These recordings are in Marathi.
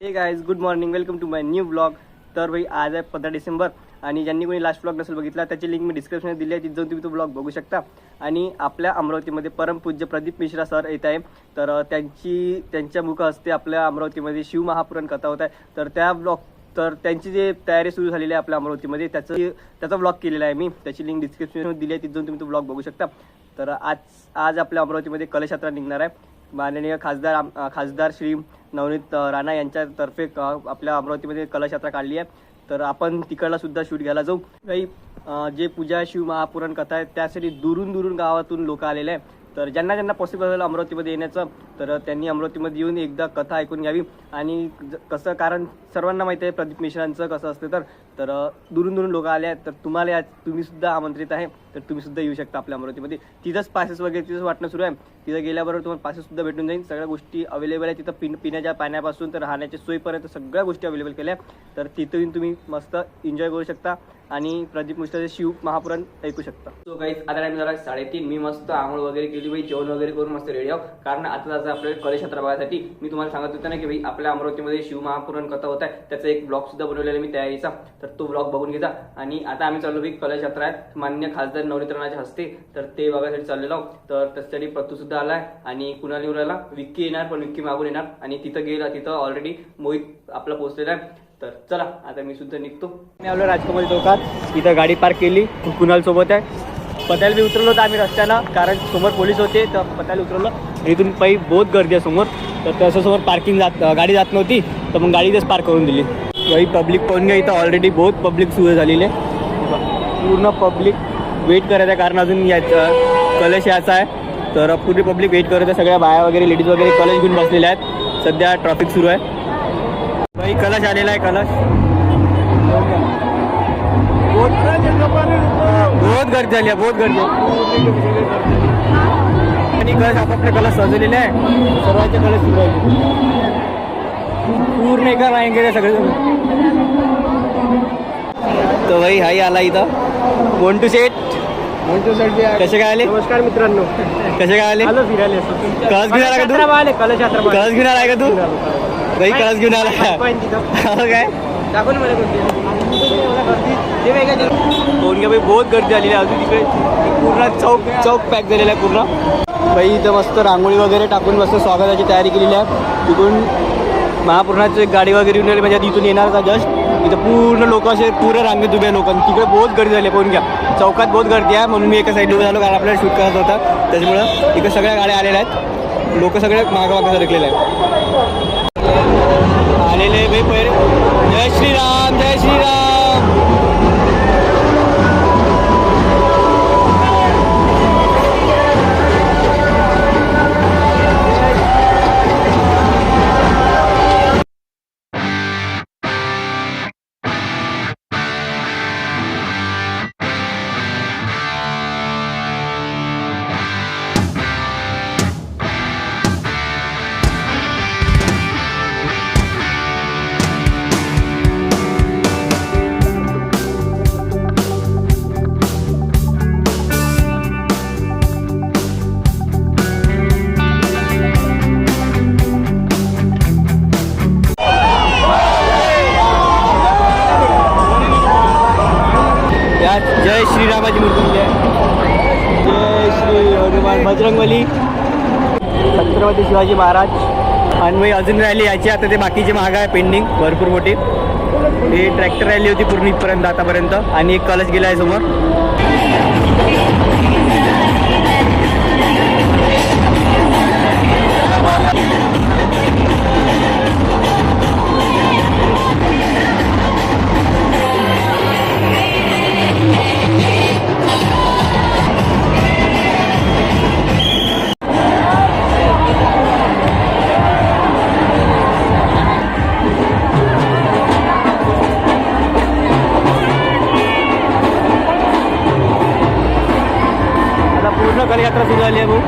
हे guys, good morning, welcome to my new blog. तर भाई आज आहे 15 डिसेंबर आणि ज्यांनी कोणी लास्ट ब्लॉग नसेल बघितला त्याची लिंक मी डिस्क्रिप्शनमध्ये दिली आहे, तिथे जाऊन तुम्ही तो ब्लॉग बघू शकता. आणि आपल्या अमरावतीमध्ये परमपूज्य प्रदीप मिश्रा सर येत आहे. तर त्यांच्या मुख हस्ते आपल्या अमरावतीमध्ये शिव महापुराण कथा होत आहे. तर त्यांची जी तयारी सुरू झालेली आहे आपल्या अमरावतीमध्ये त्याचा ब्लॉग केलेला आहे मी. त्याची लिंक डिस्क्रिप्शनमध्ये दिली आहे, तिथे जाऊन तुम्ही तो ब्लॉग बघू शकता. तर आज आपल्या अमरावतीमध्ये कलश यात्रा निघणार आहे. माननीय खासदार श्री नवनीत राणा यांच्यातर्फे आपल्या अमरावतीमध्ये कलश यात्रा काढली आहे. तर आपण तिकडला सुद्धा शूट घ्यायला जाऊ. काही जे पूजा शिव महापुराण कथा आहे त्यासाठी दुरून गावातून लोक आलेले आहे. तर ज्यांना पॉसिबल झालं अमरावतीमध्ये येण्याचं तर त्यांनी अमरावतीमध्ये येऊन एकदा कथा ऐकून घ्यावी. आणि कसं, कारण सर्वांना माहिती आहे प्रदीप मिश्रांचं कसं असतं. तर दुरून लोक आले आहेत. तर तुम्ही सुद्धा आमंत्रित आहे. तर तुम्ही सुद्धा येऊ शकता आपल्या अमरावतीमध्ये. तिथंच पासेस वगैरे तिथंच वाटणं सुरू आहे. तिथं गेल्याबरोबर तुम्हाला पासेस सुद्धा भेटून जाईल. सगळ्या गोष्टी अवेलेबल आहे तिथं. पिण्याच्या पाण्यापासून तर राहण्याच्या सोयीपर्यंत सगळ्या गोष्टी अवेलेबल केल्या. तर तिथून तुम्ही मस्त एन्जॉय करू शकता आणि प्रदीप मिश्राचे शिव महापुराण ऐकू शकता. सो गाईज, आता टाइम झाला 3:30. मी मस्त आंघोळ वगैरे केली भाई, जेवण वगैरे करून मस्त रेडी आहो. कारण आता आपल्याला कलश यात्रा बघायसाठी मी तुम्हाला सांगत होतो ना की भाई आपल्या अमरावतीमध्ये शिव महापुराण कथा होत आहे. त्याचा एक ब्लॉग सुद्धा बनवलेला आहे मी तयारीचा. तर तो ब्लॉग बघून घ्या. आणि आता आम्ही चाललो भाई कलश यात्रा आहे मान्य खासदार नवनीत राणाच्या हस्ते. तर ते बघायसाठी चाललेलो आहोत. तर त्यासाठी प्रतू सुद्धा आलाय आणि कुणाल उराला विक्की येणार, पण विक्की मागून येणार. आणि तिथं ऑलरेडी मोहित आपला पोहोचलेला आहे. तर चला आता मी सुद्धा निघतो. मी आलो राजकमल चौकात. इथं गाडी पार्क केली, कुणाल सोबत आहे. पतायला बी उतरलो होतो आम्ही रस्त्यानं, कारण समोर पोलीस होते. तर पतायला उतरलो. इथून पायी बहुत गर्दी आहे समोर. तर त्याच्यासमोर गाडी जात नव्हती, तर मग गाडी तेच पार्क करून दिली. वही पब्लिक पाहून घ्या, इथं ऑलरेडी बहुत पब्लिक सुरू झालेली आहे. पूर्ण पब्लिक वेट करायचं आहे, कारण अजून कलश याचा आहे. तर पूर्ण पब्लिक वेट करत आहे. सगळ्या बाया वगैरे लेडीज वगैरे कलश घेऊन बसलेल्या आहेत. सध्या ट्रॅफिक सुरू आहे. भाई कलश आलेला आहे. कलश बहुत गर्दी झाली आहे, बहुत गर्दी. आणि कलश आपापले कलश सजवलेले आहे. सर्वांचे कलश सुरू आहे. पूर्ण एका लाईन गेले सगळे. तर भाई हाई आला इथं मोंटू सेठ. कसे काय आले? नमस्कार मित्रांनो. कसे काय आले? फिरायला कलश घेऊन आला का तू? कलश यात्रा कलश घेऊन आलाय का तू? भाई कलश घेऊन आला काय? दाखवून मला कोण घ्या भाई, बहुत गर्दी आलेली आहे. अजून तिकडे पूर्ण चौक पॅक झालेला आहे पूर्ण. भाई इथं मस्त रांगोळी वगैरे टाकून मस्त स्वागताची तयारी केलेली आहे. तिथून महापुराणाची गाडी वगैरे येऊन राहिली, म्हणजे इथून येणार का जस्ट. इथं पूर्ण लोक असे पुरे रांगेत उभे लोकांनी. तिकडे बहुत गर्दी झाली, पाहून घ्या. चौकात बहुत गर्दी आहे, म्हणून मी एका साईडला उभं झालो, कारण आपल्याला शूट करत होता. त्याच्यामुळं इकडे सगळ्या गाड्या आलेल्या आहेत. लोक सगळे मागं सरकलेले आहेत. आलेले भाई पहिले. जय श्रीराम, जय श्रीराम. जय श्रीरामाची मूर्ती आहे. जय श्री हनुमान बजरंगबली. छत्रपती शिवाजी महाराज. आणि अजून रॅली याची आता ते बाकीचे महाग आहे पेंडिंग भरपूर मोठी. ही ट्रॅक्टर रॅली होती पूर्ण इथपर्यंत आतापर्यंत. आणि एक कलश गेला आहे समोर. कलश यात्रा सुरू झाली आहे भाऊ.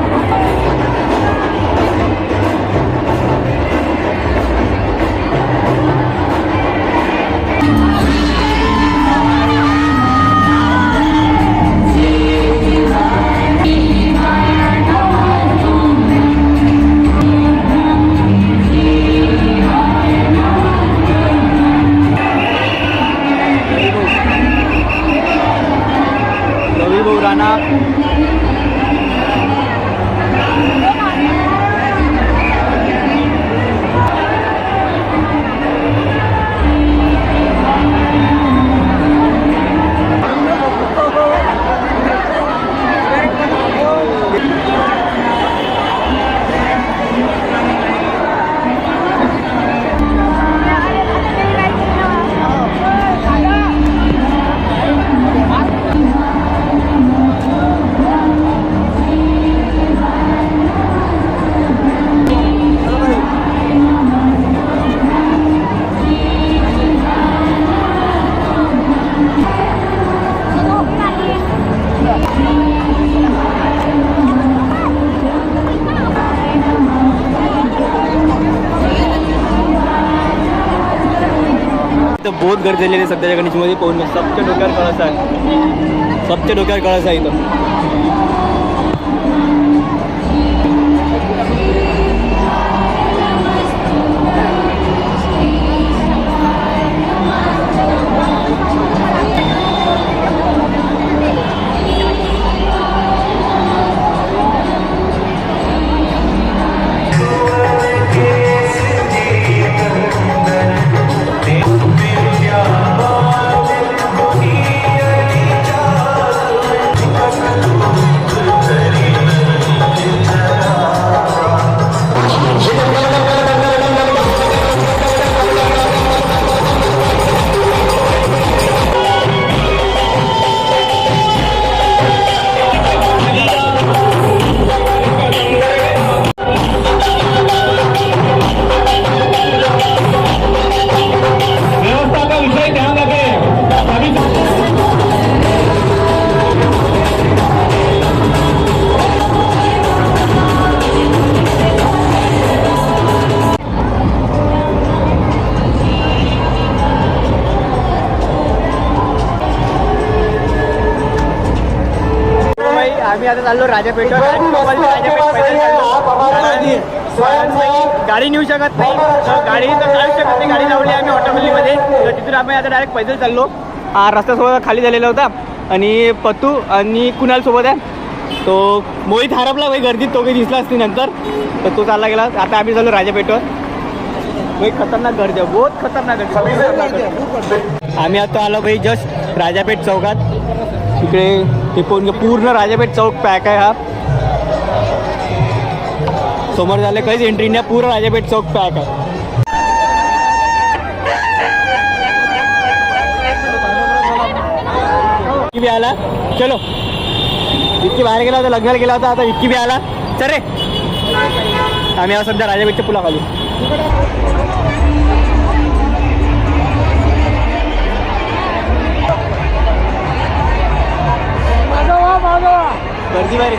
इथं बहुत गर्दी झालेली आहे सध्याच्या गणेशमध्ये पोहोचणं. सबच्या डोक्यावर कळस आहे, सबच्या डोक्यावर कळस आहे इथं. आम्ही आता चाललो राजापेठवर. गाडी नेऊ शकत नाही, गाडी तर चालू शकत नाही, गाडी लावली आम्ही ऑटोमोबिलमध्ये. तर तिथून आम्ही आता डायरेक्ट पैदल चाललो. रस्ता सोबत खाली झालेला होता आणि पत्तू आणि कुणाल सोबत आहे. तो मोहित हरपला भाई गर्दीत, तो काही दिसला असते नंतर, तर तो चालला गेला. आता आम्ही चाललो राजापेठवर. भाई खतरनाक गर्दी आहे, बहुत खतरनाक गर्दी. आम्ही आता आलो भाई जस्ट राजापेठ चौकात. इकडे हे पूर्ण राजापेठ चौक पॅक आहे. हा समोर झालं काहीच एंट्री नाही, पूर्ण राजापेठ चौक पॅक आहे. विक्की भी आला, चलो. विक्की बाहेर गेला होता, लग्नाला गेला होता, आता विक्की भी आला. चल रे, आम्ही आज सध्या राजापेठच्या पुलाखाली. गर्दी बाहेर.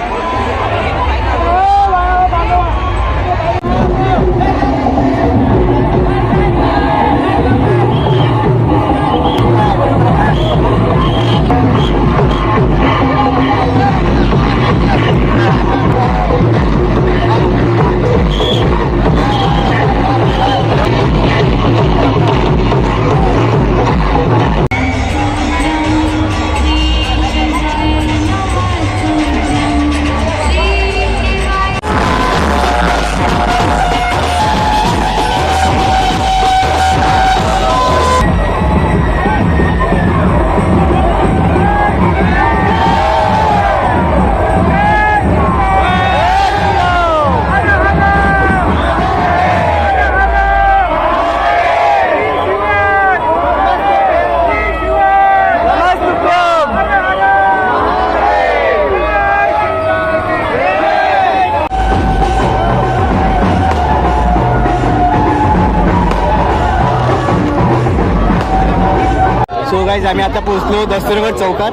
गाईज आम्ही आता पोहोचलो दस्तूरगड चौकात.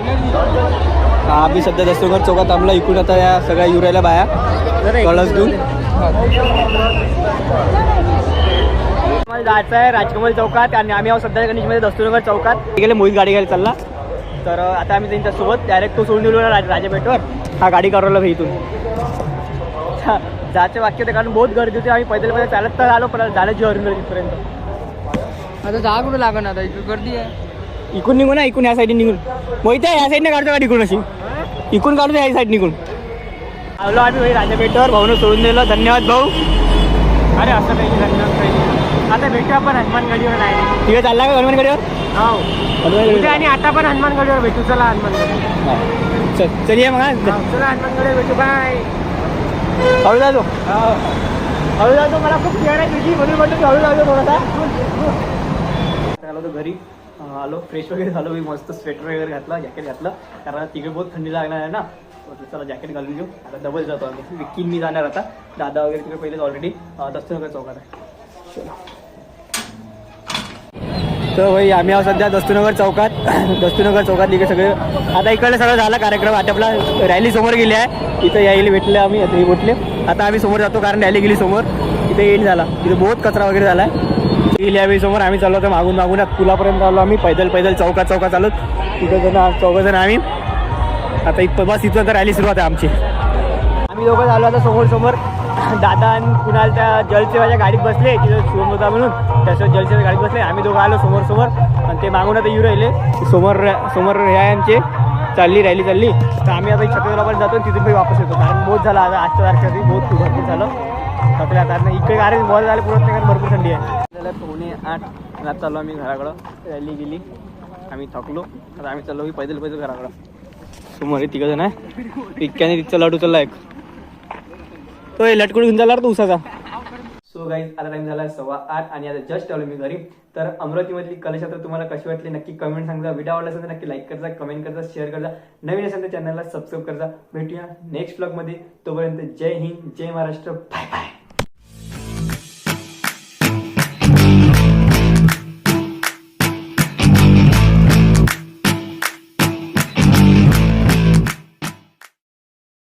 आम्ही सध्या दस्तूरगड चौकात थांबला. इकडून आता या सगळ्या युरायला बाया कळस घेऊन जायचं आहे राजकमल चौकात. आणि आम्ही आहोत सध्या गणेशमध्ये दस्तूरगड चौकात. गेले मोहित गाडी घ्यायला चालला, तर आता आम्ही त्यांच्यासोबत डायरेक्ट तो सोडून दिलो राजापेठवर. हा गाडी करवला भाई इथून जायचं वाक्य ते, कारण बहुत गर्दी होती. आम्ही पैदल चालत तर आलो, पण जाण्याची हरून गेली तिथपर्यंत. आता जा कुठं लागण, आता इकडे गर्दी आहे. इकून निघून ना, इकून ह्या साईडने निघून. मोहित ह्या साईडने काढतो गाडी, इकडून अशी इकून काढतो ह्या साईड निघून. आलो आम्ही भाई राजापेठवर. भाऊनं सोडून दिलं, धन्यवाद भाऊ. अरे असं काही धन्यवाद काही. आता भेटू आपण हनुमानगडीवर. नाही तिकडे चालला का हनुमानगडीवर? हो, आणि आता पण हनुमानगडीवर भेटू. चला हनुमानगड. चल ये मग, चला हनुमानगडीवर भेटू. बाय. हळू जातो, हळू जातो. मला खूप केअर आहे तुझी, म्हणून म्हटलं की हळू जातो थोडासा. आलो तो घरी, आलो फ्रेश वगैरे झालो. मी मस्त स्वेटर वगैरे घातला, जॅकेट घातलं, कारण तिकडे बहुत थंडी लागणार आहे ना. चला जॅकेट घालून घेऊ. आता डबल जातो आम्ही. विक्की मी जाणार आता. दादा वगैरे तिकडे पहिलेच ऑलरेडी दस्तूरगड चौकात आहे. तर भाई आम्ही आहोत सध्या दस्तूरगड चौकात. दस्तूरगड चौकात इकडे सगळे आता इकडे सगळं झाला कार्यक्रम. आता आपला रॅली समोर गेली आहे. इथं यायला भेटले आम्ही, आता हे भेटले. आता आम्ही समोर जातो, कारण रॅली गेली समोर. इथे एंड झाला. इथे बहुत कचरा वगैरे झाला आहे. यावेळी समोर आम्ही चाललो होतो मागून मागून पुलापर्यंत आलो आम्ही पैदल चौकात चालत चौघ जण आम्ही आता इथं बस इथं तर रॅली सुरुवात आहे आमची. आम्ही दोघं झालो आता समोर दादा आणि कुणाल त्या जलसेवाच्या गाडीत बसले तिथं शुभम होता म्हणून त्यासोबत जलसेवाच्या गाडीत बसले. आम्ही दोघं आलो समोर आणि ते मागून आता येऊ राहिले. समोर हे आहे आमचे रॅली चालली. तर आम्ही आता छत्रपतीपर्यंत जातो तिथून काही वापस येतो कारण बहुत झाला आता आजच्या तारखेसाठी बहुत भरपूर झालं थकल्या कारण इकडे गाडी बॉल झाले पूर्ण कारण भरपूर थंडी आहे. त्याला 7:45 आज चाललो आम्ही घराकडं. रॅली गेली आम्ही थकलो आता आम्ही चाललो की पैदल घराकडं. समोर तिघं जण आहे इतक्याने तिथचा लाडू चालला एक तो लटकून घेऊन चालला तो उसाचा. सो गाईज आता टाइम झाला 8:15 आणि आता जस्ट आलो मी घरी. तर अमरावतीमधली कलाक्षेत्र तुम्हाला कशी वाटली नक्की कमेंट सांगा. व्हिडिओ आवडला असेल तर नक्की लाईक करजा, कमेंट करजा, शेअर करजा. नवीन असेल तर चॅनलला सबस्क्राईब करजा. भेटूया नेक्स्ट ब्लॉगमध्ये. तोपर्यंत जय हिंद, जय महाराष्ट्र, बाय बाय.